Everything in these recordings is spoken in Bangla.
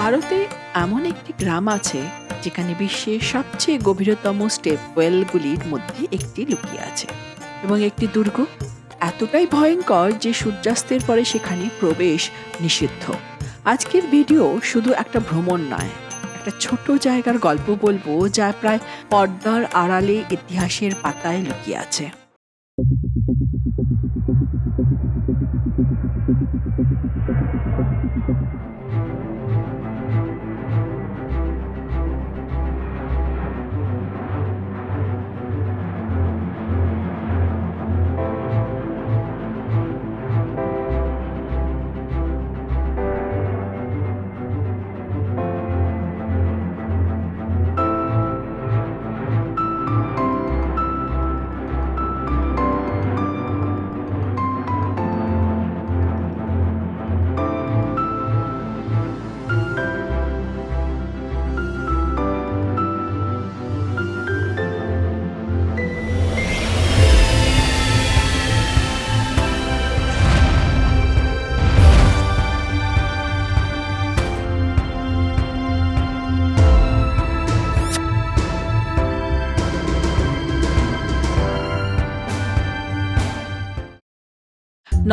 ভারতে এমন একটি গ্রাম আছে যেখানে বিশ্বের সবচেয়ে গভীরতম স্টেপ ওয়েলগুলির মধ্যে একটি লুকিয়ে আছে, এবং একটি দুর্গ এতটাই ভয়ঙ্কর যে সূর্যাস্তের পরে সেখানে প্রবেশ নিষিদ্ধ। আজকের ভিডিও শুধু একটা ভ্রমণ নয়, একটা ছোট জায়গার গল্প বলবো যা প্রায় পর্দার আড়ালে ইতিহাসের পাতায় লুকিয়ে আছে।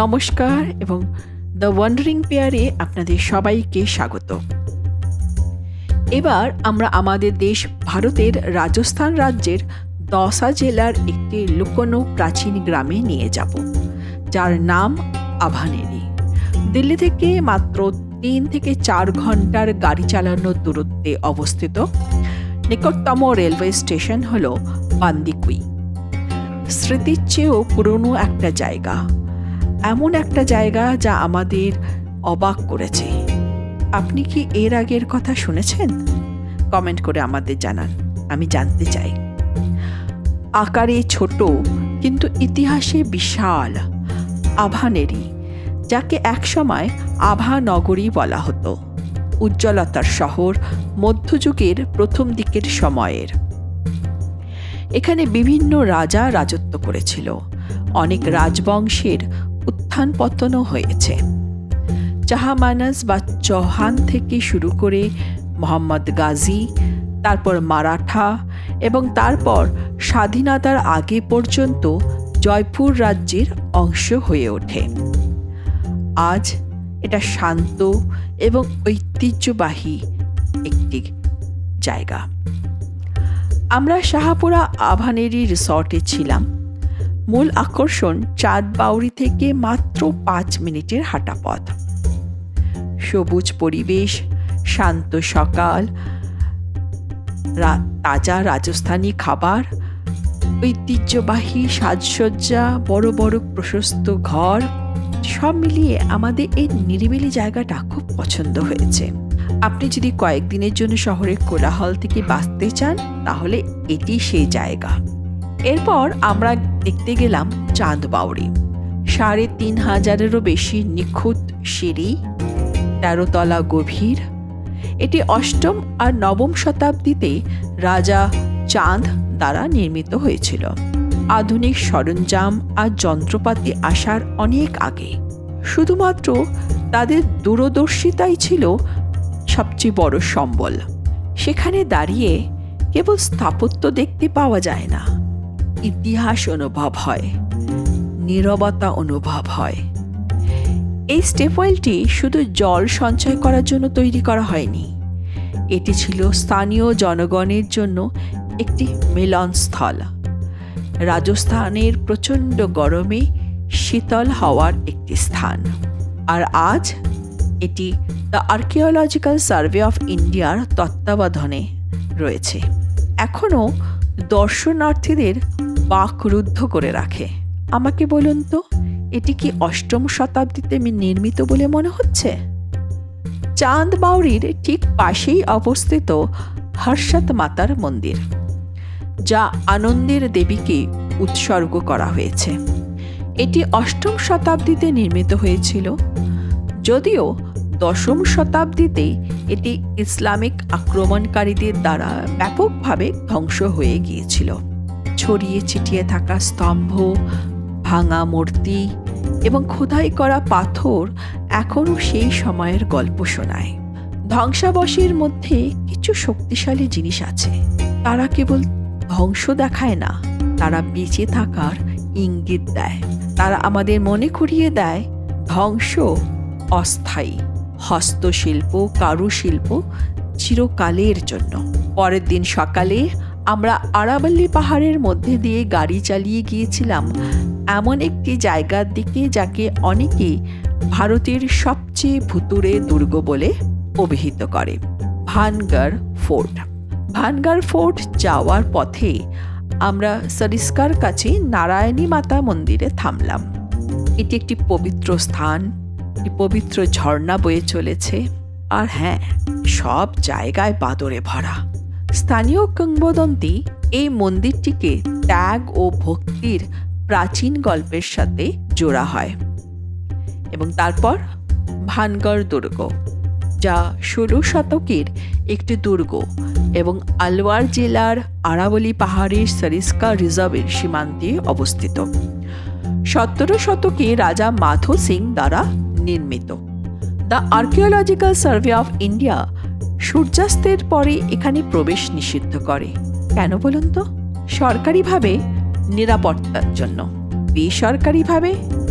নমস্কার এবং দ্য ওয়ান্ডারিং পেয়ারে আপনাদের সবাইকে স্বাগত। এবার আমরা আমাদের দেশ ভারতের রাজস্থান রাজ্যের দসা জেলার একটি লুকোনো প্রাচীন গ্রামে নিয়ে যাব, যার নাম আভানেরি। দিল্লি থেকে মাত্র 3 থেকে 4 ঘন্টার গাড়ি চালানোর দূরত্বে অবস্থিত। নিকটতম রেলওয়ে স্টেশন হল বান্দিকুই। স্মৃতির চেয়েও পুরনো একটা জায়গা, এমন একটা জায়গা যা আমাদের অবাক করেছে। আপনি কি এর আগের কথা শুনেছেন? কমেন্ট করে আমাদের জানান, আমি জানতে চাই। আকারে ছোট কিন্তু ইতিহাসে বিশাল আভানেরি, যাকে একসময় আভা নগরী বলা হতো, উজ্জ্বলতার শহর, মধ্যযুগের প্রথম দিকের সময়ের। এখানে বিভিন্ন রাজা রাজত্ব করেছিল, অনেক রাজবংশের উত্থান পতনও হয়েছে। চাহামানাস বা চৌহান থেকে শুরু করে মোহাম্মদ গাজী, তারপর মারাঠা এবং তারপর স্বাধীনতার আগে পর্যন্ত জয়পুর রাজ্যের অংশ হয়ে ওঠে। আজ এটা শান্ত এবং ঐতিহ্যবাহী একটি জায়গা। আমরা শাহপুরা আভানেরি রিসর্টে ছিলাম। মূল আকর্ষণ চাঁদ বাউরি থেকে মাত্র 5 মিনিটের হাঁটা পথ। সবুজ পরিবেশ, শান্ত সকাল, তাজা রাজস্থানী খাবার, ঐতিহ্যবাহী সাজসজ্জা, বড় বড় প্রশস্ত ঘর, সব মিলিয়ে আমাদের এই নিরিবিলি জায়গাটা খুব পছন্দ হয়েছে। আপনি যদি কয়েকদিনের জন্য শহরের কোলাহল থেকে বাঁচতে চান, তাহলে এটি সেই জায়গা। এরপর আমরা দেখতে গেলাম চাঁদ বাউরি। 3500-এরও বেশি নিখুঁত সিঁড়ি, 13 তলা গভীর। এটি 8ম আর 9ম শতাব্দীতে রাজা চাঁদ দ্বারা নির্মিত হয়েছিল, আধুনিক সরঞ্জাম আর যন্ত্রপাতি আসার অনেক আগে। শুধুমাত্র তাদের দূরদর্শিতাই ছিল সবচেয়ে বড় সম্বল। সেখানে দাঁড়িয়ে কেবল স্থাপত্য দেখতে পাওয়া যায় না, ইতিহাস অনুভব হয়, নীরবতা অনুভব হয়। এই স্টেপওয়েলটি শুধু জল সঞ্চয় করার জন্য তৈরি করা হয়নি, এটি ছিল স্থানীয় জনগণের জন্য একটি মিলনস্থল। রাজস্থানের প্রচণ্ড গরমে শীতল হওয়ার একটি স্থান। আর আজ এটি দ্য আর্কিওলজিক্যাল সার্ভে অফ ইন্ডিয়ার তত্ত্বাবধানে রয়েছে। এখনও দর্শনার্থীদের বাকরুদ্ধ করে রাখে। আমাকে বলুন তো, এটি কি 8ম শতাব্দীতে নির্মিত বলে মনে হচ্ছে? চাঁদ বাউরির ঠিক পাশেই অবস্থিত হর্ষত মাতার মন্দির, যা আনন্দের দেবীকে উৎসর্গ করা হয়েছে। এটি 8ম শতাব্দীতে নির্মিত হয়েছিল, যদিও 10ম শতাব্দীতে এটি ইসলামিক আক্রমণকারীদের দ্বারা ব্যাপকভাবে ধ্বংস হয়ে গিয়েছিল। ছড়িয়ে ছিটিয়ে থাকা স্তম্ভ, ভাঙা মূর্তি এবং খোদাই করা পাথর এখনও সেই সময়ের গল্প শোনায়। ধ্বংসাবশের মধ্যে কিছু শক্তিশালী জিনিস আছে। তারা কেবল ধ্বংস দেখায় না, তারা বেঁচে থাকার ইঙ্গিত দেয়। তারা আমাদের মনে করিয়ে দেয় ধ্বংস অস্থায়ী, হস্তশিল্প, কারুশিল্প চিরকালের জন্য। পরের দিন সকালে আমরা আরাবল্লী পাহাড়ের মধ্যে দিয়ে গাড়ি চালিয়ে গিয়েছিলাম এমন একটি জায়গার দিকে যাকে অনেকে ভারতের সবচেয়ে ভুতুড়ে দুর্গ বলে অভিহিত করে, ভানগড় ফোর্ট। ভানগড় ফোর্ট যাওয়ার পথে আমরা সরিস্কার কাছে নারায়ণী মাতা মন্দিরে থামলাম। এটি একটি পবিত্র স্থান, একটি পবিত্র ঝর্ণা বয়ে চলেছে। আর হ্যাঁ, সব জায়গায় বাদরে ভরা। স্থানীয় কিংবদন্তি এই মন্দিরটিকে ত্যাগ ও ভক্তির প্রাচীন গল্পের সাথে জোড়া হয়। এবং তারপর ভানগড় দুর্গ, যা 16 শতকের একটি দুর্গ এবং আলওয়ার জেলার আরাবলী পাহাড়ের সরিস্কা রিজার্ভের সীমান্তে অবস্থিত। 17 শতকে রাজা মাধো সিং দ্বারা নির্মিত। The archaeological survey of India সূর্যাস্তের পরে এখানে প্রবেশ নিষিদ্ধ করে। কেন বলুন তো? সরকারিভাবে নিরাপত্তার জন্য। বেসরকারিভাবে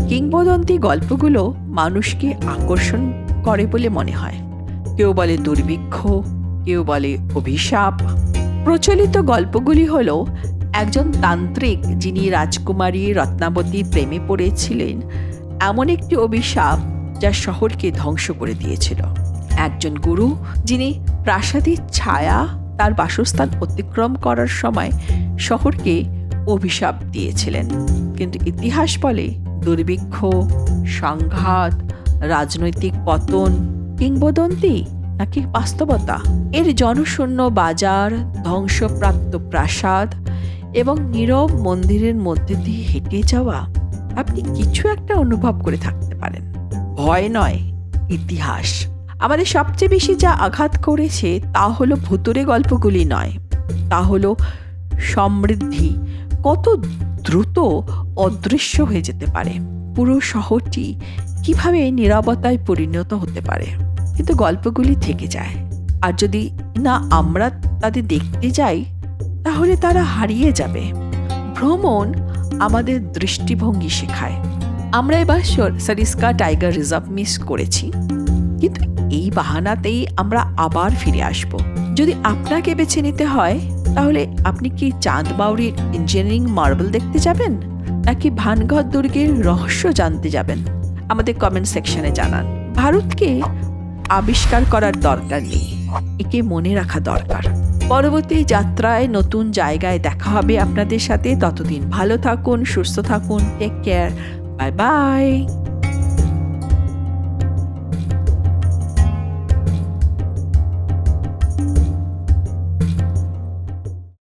কিংবদন্তি গল্পগুলো মানুষকে আকর্ষণ করে বলে মনে হয়। কেউ বলে দুর্ভিক্ষ, কেউ বলে অভিশাপ। প্রচলিত গল্পগুলি হল একজন তান্ত্রিক যিনি রাজকুমারী রত্নাবতীর প্রেমে পড়েছিলেন, এমন একটি অভিশাপ যা শহরকে ধ্বংস করে দিয়েছিল। একজন গুরু যিনি প্রাসাদের ছায়া তার বাসস্থান অতিক্রম করার সময় শহরকে অভিশাপ দিয়েছিলেন। কিন্তু ইতিহাস বলে দুর্ভিক্ষ, সংঘাত, রাজনৈতিক পতন কিংবদন্তি নাকি বাস্তবতা। এর জনশূন্য বাজার, ধ্বংসপ্রাপ্ত প্রাসাদ এবং নীরব মন্দিরের মধ্যে দিয়ে হেঁটে যাওয়া, আপনি কিছু একটা অনুভব করে থাকতে পারেন। ভয় নয়, ইতিহাস। আমাদের সবচেয়ে বেশি যা আঘাত করেছে তা হলো ভুতুড়ে গল্পগুলি নয়, তা হলো সমৃদ্ধি কত দ্রুত অদৃশ্য হয়ে যেতে পারে। পুরো শহরটি কিভাবে নীরবতায় পরিণত হতে পারে, কিন্তু গল্পগুলি থেকে যায়। আর যদি না আমরা তাদের দেখতে যাই, তাহলে তারা হারিয়ে যাবে। ভ্রমণ আমাদের দৃষ্টিভঙ্গি শেখায়। আমরা এবার সরিস্কা টাইগার রিজার্ভ মিস করেছি, কিন্তু এই বাহানাতেই আমরা আবার ফিরে আসব। যদি আপনাকে বেছে নিতে হয়, তাহলে আপনি কি চাঁদ বাউরির ইঞ্জিনিয়ারিং মার্বেল দেখতে যাবেন, নাকি ভানগড় দুর্গের রহস্য জানতে যাবেন? আমাদের কমেন্ট সেকশনে জানান। ভারতকে আবিষ্কার করার দরকার নেই, একে মনে রাখা দরকার। পরবর্তী যাত্রায় নতুন জায়গায় দেখা হবে আপনাদের সাথে। ততদিন ভালো থাকুন, সুস্থ থাকুন। Take care. Bye by.